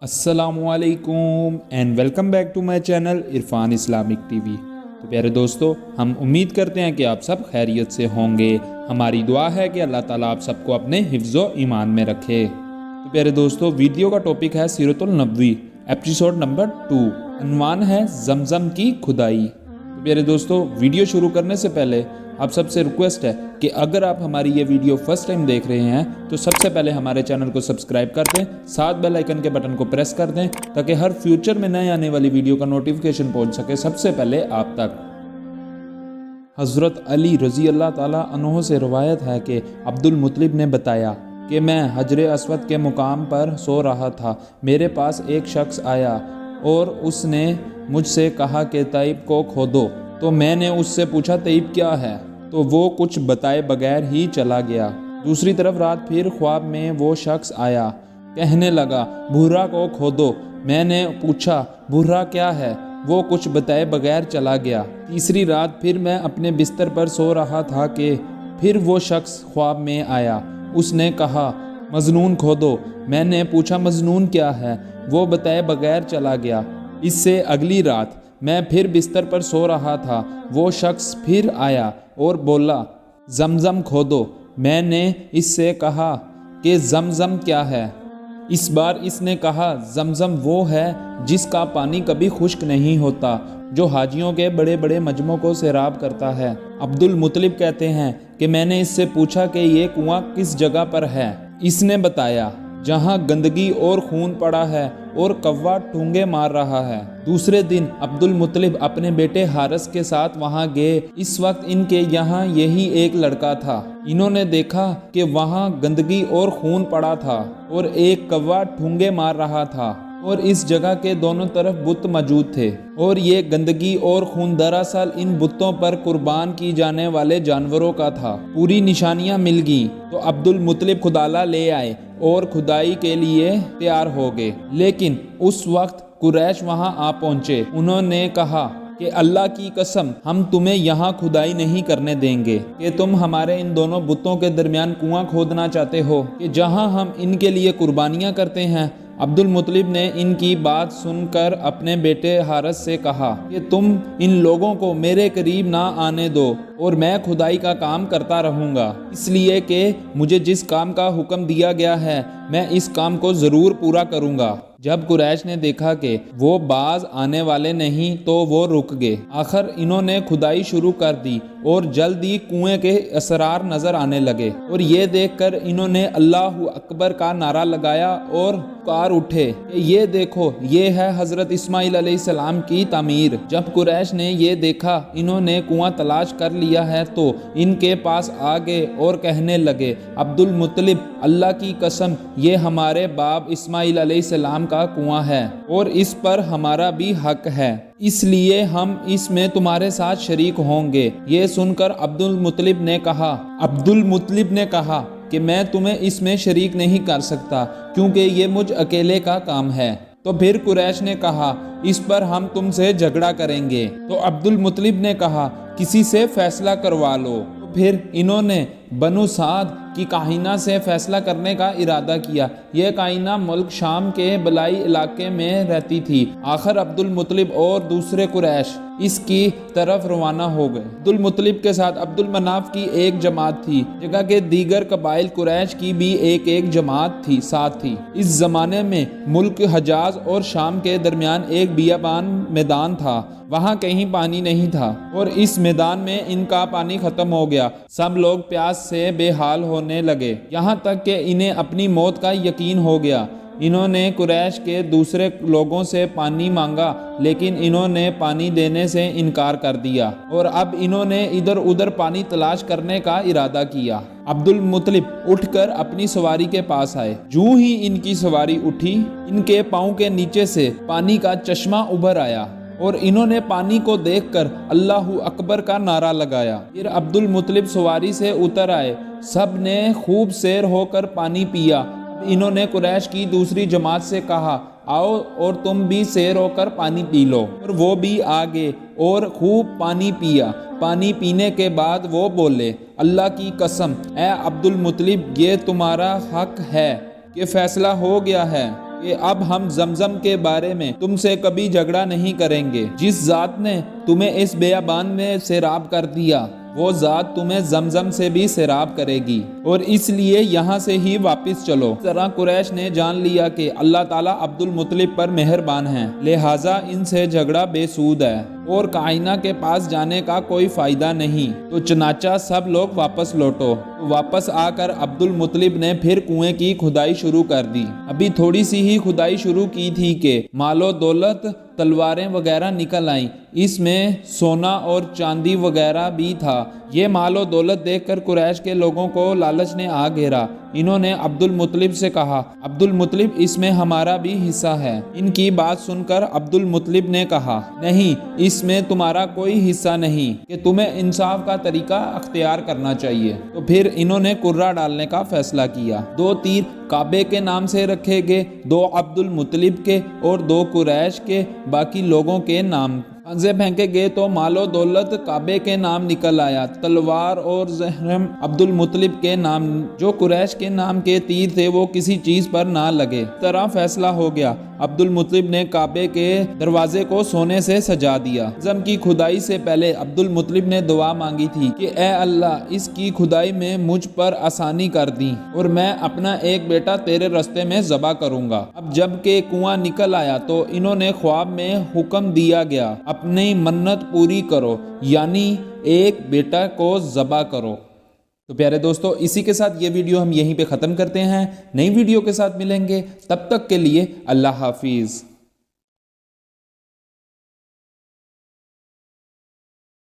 अस्सलाम वालेकुम and welcome back to my channel Irfan Islamic TV. तो प्यारे दोस्तों, हम उम्मीद करते हैं कि आप सब खैरियत से होंगे। हमारी दुआ है कि अल्लाह ताला आप सबको अपने हिफ्ज़ो ईमान में रखे। तो प्यारे दोस्तों, वीडियो का टॉपिक है सीरतुल नबवी एपिसोड नंबर 2। अनवान है जमजम की खुदाई। तो प्यारे दोस्तों, वीडियो शुरू करने से पहले आप सबसे रिक्वेस्ट है कि अगर आप हमारी ये वीडियो फर्स्ट टाइम देख रहे हैं तो सबसे पहले हमारे चैनल को सब्सक्राइब कर दें, साथ बेल आइकन के बटन को प्रेस कर दें ताकि हर फ्यूचर में नए आने वाली वीडियो का नोटिफिकेशन पहुंच सके सबसे पहले आप तक। हज़रत अली रज़ी अल्लाह ताला अन्हो से रवायत है कि अब्दुल मुत्तलिब ने बताया कि मैं हजर अस्वद के मुकाम पर सो रहा था। मेरे पास एक शख्स आया और उसने मुझसे कहा कि तैब को खोदो। तो मैंने उससे पूछा तैब क्या है, तो वो कुछ बताए बगैर ही चला गया। दूसरी तरफ रात फिर ख्वाब में वो शख्स आया, कहने लगा भूरा को खोदो। मैंने पूछा भूरा क्या है, वो कुछ बताए बगैर चला गया। तीसरी रात फिर मैं अपने बिस्तर पर सो रहा था कि फिर वो शख्स ख्वाब में आया। उसने कहा मजनून खोदो। मैंने पूछा मजनून क्या है, वो बताए बगैर चला गया। इससे अगली रात मैं फिर बिस्तर पर सो रहा था। वो शख्स फिर आया और बोला जमजम खोदो। मैंने इससे कहा कि जमजम क्या है। इस बार इसने कहा जमजम वो है जिसका पानी कभी खुश्क नहीं होता, जो हाजियों के बड़े बड़े मजमों को सैराब करता है। अब्दुल मुत्तलिब कहते हैं कि मैंने इससे पूछा कि ये कुआं किस जगह पर है। इसने बताया जहाँ गंदगी और खून पड़ा है और कौवा ठूंगे मार रहा है। दूसरे दिन अब्दुल मुत्तलिब अपने बेटे हारिस के साथ वहाँ गए। इस वक्त इनके यहाँ यही एक लड़का था। इन्होंने देखा कि वहाँ गंदगी और खून पड़ा था और एक कौवा ठूंगे मार रहा था और इस जगह के दोनों तरफ बुत मौजूद थे और ये गंदगी और खून दरअसल इन बुतों पर कुर्बान की जाने वाले जानवरों का था। पूरी निशानियां मिल गई तो अब्दुल मुत्तलिब खुदाला ले आए और खुदाई के लिए तैयार हो गए। लेकिन उस वक्त कुरैश वहां आ पहुंचे। उन्होंने कहा कि अल्लाह की कसम हम तुम्हें यहाँ खुदाई नहीं करने देंगे कि तुम हमारे इन दोनों बुतों के दरमियान कुआं खोदना चाहते हो कि जहाँ हम इनके लिए कुर्बानियाँ करते हैं। अब्दुल मुत्तलिब ने इनकी बात सुनकर अपने बेटे हारिस से कहा कि तुम इन लोगों को मेरे करीब ना आने दो और मैं खुदाई का काम करता रहूँगा, इसलिए कि मुझे जिस काम का हुक्म दिया गया है मैं इस काम को ज़रूर पूरा करूँगा। जब कुरैश ने देखा कि वो बाज आने वाले नहीं तो वो रुक गए। आखिर इन्होंने खुदाई शुरू कर दी और जल्द ही कुएं के असरार नजर आने लगे और ये देखकर इन्होंने अल्लाहु अकबर का नारा लगाया और पुकार उठे कि ये देखो ये है हजरत इस्माइल अलैहिस्सलाम की तामीर। जब कुरैश ने ये देखा इन्होंने कुआं तलाश कर लिया है तो इनके पास आ गए और कहने लगे अब्दुल मुत्तलिब अल्लाह की कसम ये हमारे बाप इस्माइल अलैहिस्सलाम का कुआं है और इस पर हमारा भी हक है, इसलिए हम इसमें तुम्हारे साथ शरीक होंगे। ये सुनकर अब्दुल मुत्तलिब ने कहा कि मैं तुम्हें इसमें शरीक नहीं कर सकता क्योंकि ये मुझ अकेले का काम है। तो फिर कुरैश ने कहा इस पर हम तुमसे झगड़ा करेंगे। तो अब्दुल मुत्तलिब ने कहा किसी से फैसला करवा लो। तो फिर इन्होंने बनु साद की काहिना से फैसला करने का इरादा किया। यह काहिना मुल्क शाम के बलाई इलाके में रहती थी। आखिर अब्दुल मुत्तलिब और दूसरे कुरैश इसकी तरफ रवाना हो गए। अब्दुल मुत्तलिब के साथ अब्दुल मनाफ की एक जमात थी। जगह के दीगर कबाइल कुरैश की भी एक जमात थी साथ थी। इस जमाने में मुल्क हजाज और शाम के दरमियान एक बियाबान मैदान था। वहाँ कहीं पानी नहीं था और इस मैदान में इनका पानी खत्म हो गया। सब लोग प्यास से बेहाल होने लगे, यहाँ तक कि इन्हें अपनी मौत का यकीन हो गया। इन्होंने कुरैश के दूसरे लोगों से पानी मांगा लेकिन इन्होंने पानी देने से इनकार कर दिया और अब इन्होंने इधर उधर पानी तलाश करने का इरादा किया। अब्दुल मुत्तलिब उठकर अपनी सवारी के पास आए। जूं ही इनकी सवारी उठी इनके पाँव के नीचे से पानी का चश्मा उभर आया और इन्होंने पानी को देखकर अल्लाहु अकबर का नारा लगाया। फिर अब्दुल मुत्तलिब सवारी से उतर आए। सब ने खूब सैर होकर पानी पिया। इन्होंने कुरैश की दूसरी जमात से कहा आओ और तुम भी सैर होकर पानी पी लो और वो भी आ गए और खूब पानी पिया। पानी पीने के बाद वो बोले अल्लाह की कसम ए अब्दुल मुत्तलिब ये तुम्हारा हक है कि फैसला हो गया है کہ اب ہم زمزم کے بارے میں تم سے کبھی جھگڑا نہیں کریں گے۔ جس ذات نے تمہیں اس بیابان میں سیراب کر دیا وہ ذات تمہیں زمزم سے بھی سیراب کرے گی، اور اس لیے یہاں سے ہی واپس چلو۔ اس طرح قریش نے جان لیا کہ اللہ تعالیٰ عبد المطلب پر مہربان ہیں، لہٰذا ان سے جھگڑا بے سود ہے اور کائنہ کے پاس جانے کا کوئی فائدہ نہیں، تو چنانچہ سب لوگ واپس لوٹو۔ واپس آ کر عبد المطلب نے پھر کنویں کی کھدائی شروع کر دی۔ ابھی تھوڑی سی ہی کھدائی شروع کی تھی کہ مال و دولت، تلواریں وغیرہ نکل آئیں۔ اس میں سونا اور چاندی وغیرہ بھی تھا۔ یہ مال و دولت دیکھ کر قریش کے لوگوں کو لالچ نے آ گھیرا۔ انہوں نے عبد المطلب سے کہا، عبد المطلب اس میں ہمارا بھی حصہ ہے۔ ان کی بات سن کر عبد المطلب نے کہا، نہیں، اس میں تمہارا کوئی حصہ نہیں، کہ تمہیں انصاف کا طریقہ اختیار کرنا چاہیے۔ تو پھر انہوں نے کرہ ڈالنے کا فیصلہ کیا۔ 2 تیر کعبے کے نام سے رکھے گئے، 2 عبد المطلب کے اور 2 قریش کے، باقی لوگوں کے نام۔ پھنسے پھینکے گئے تو مال و دولت کعبے کے نام نکل آیا، تلوار اور زہرم عبد المطلب کے نام، جو قریش کے نام کے تیر تھے وہ کسی چیز پر نہ لگے۔ اس طرح فیصلہ ہو گیا۔ عبد المطلب نے کعبے کے دروازے کو سونے سے سجا دیا۔ زم کی کھدائی سے پہلے عبد المطلب نے دعا مانگی تھی کہ اے اللہ، اس کی کھدائی میں مجھ پر آسانی کر دی اور میں اپنا ایک بیٹا تیرے راستے میں ذبح کروں گا۔ اب جب کہ کنواں نکل آیا تو انہوں نے خواب میں حکم دیا گیا، اپنی منت پوری کرو، یعنی ایک بیٹا کو ذبح کرو۔ تو پیارے دوستو، اسی کے ساتھ یہ ویڈیو ہم یہیں پہ ختم کرتے ہیں۔ نئی ویڈیو کے ساتھ ملیں گے، تب تک کے لیے اللہ حافظ۔